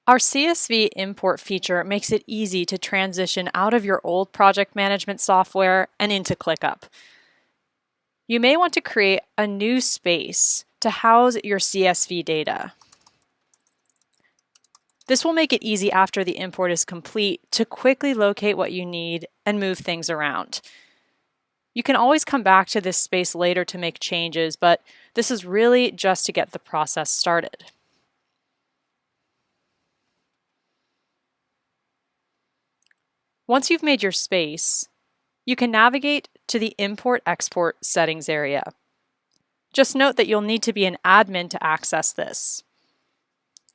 Our CSV import feature makes it easy to transition out of your old project management software and into ClickUp. You may want to create a new space to house your CSV data. This will make it easy after the import is complete to quickly locate what you need and move things around. You can always come back to this space later to make changes, but this is really just to get the process started. Once you've made your space, you can navigate to the Import-Export settings area. Just note that you'll need to be an admin to access this.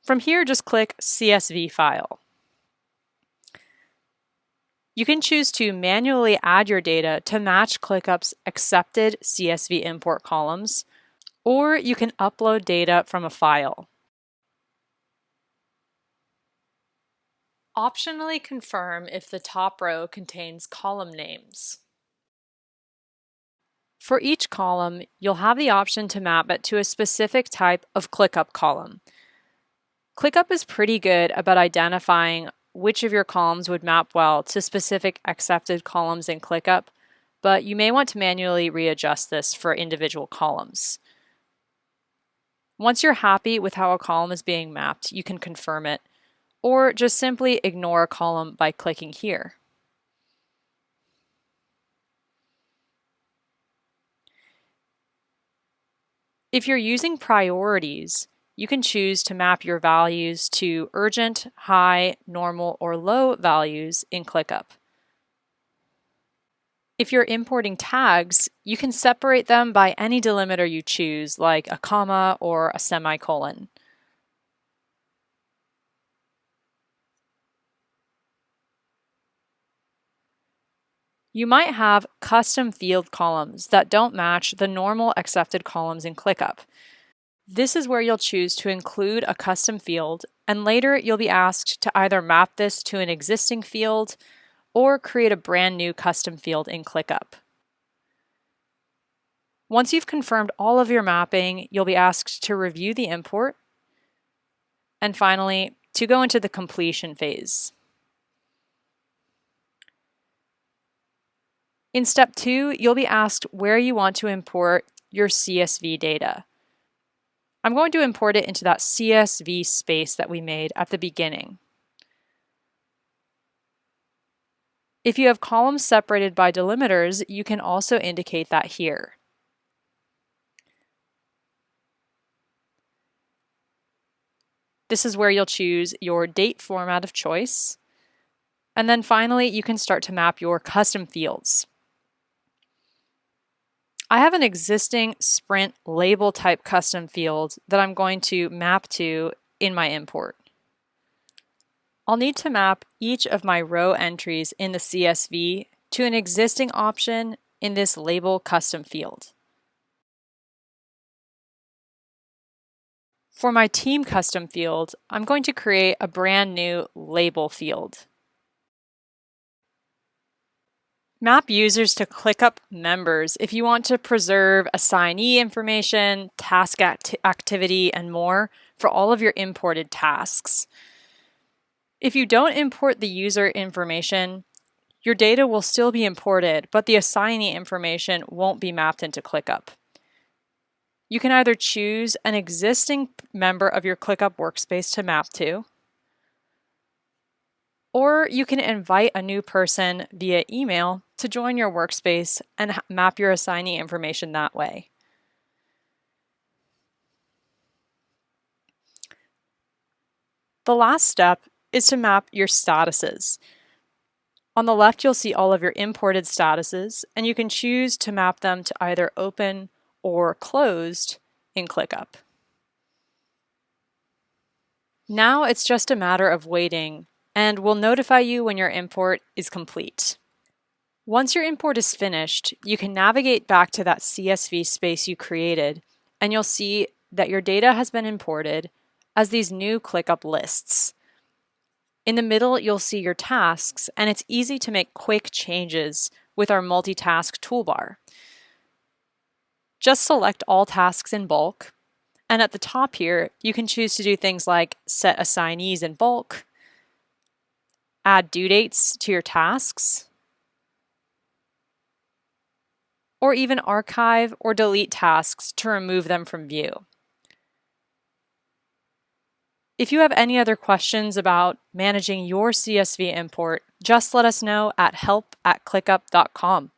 From here, just click CSV File. You can choose to manually add your data to match ClickUp's accepted CSV import columns, or you can upload data from a file. Optionally confirm if the top row contains column names. For each column, you'll have the option to map it to a specific type of ClickUp column. ClickUp is pretty good about identifying which of your columns would map well to specific accepted columns in ClickUp, but you may want to manually readjust this for individual columns. Once you're happy with how a column is being mapped, you can confirm it, or just simply ignore a column by clicking here. If you're using priorities, you can choose to map your values to urgent, high, normal, or low values in ClickUp. If you're importing tags, you can separate them by any delimiter you choose, like a comma or a semicolon. You might have custom field columns that don't match the normal accepted columns in ClickUp. This is where you'll choose to include a custom field, and later you'll be asked to either map this to an existing field or create a brand new custom field in ClickUp. Once you've confirmed all of your mapping, you'll be asked to review the import, and finally, to go into the completion phase. In step 2, you'll be asked where you want to import your CSV data. I'm going to import it into that CSV space that we made at the beginning. If you have columns separated by delimiters, you can also indicate that here. This is where you'll choose your date format of choice. And then finally, you can start to map your custom fields. I have an existing Sprint label type custom field that I'm going to map to in my import. I'll need to map each of my row entries in the CSV to an existing option in this label custom field. For my team custom field, I'm going to create a brand new label field. Map users to ClickUp members if you want to preserve assignee information, task activity, and more for all of your imported tasks. If you don't import the user information, your data will still be imported, but the assignee information won't be mapped into ClickUp. You can either choose an existing member of your ClickUp workspace to map to, or you can invite a new person via email to join your workspace and map your assignee information that way. The last step is to map your statuses. On the left, you'll see all of your imported statuses, and you can choose to map them to either open or closed in ClickUp. Now it's just a matter of waiting, and we'll notify you when your import is complete. Once your import is finished, you can navigate back to that CSV space you created, and you'll see that your data has been imported as these new ClickUp lists. In the middle, you'll see your tasks, and it's easy to make quick changes with our multitask toolbar. Just select all tasks in bulk, And at the top here, you can choose to do things like set assignees in bulk, add due dates to your tasks, or even archive or delete tasks to remove them from view. If you have any other questions about managing your CSV import, just let us know at help@clickup.com.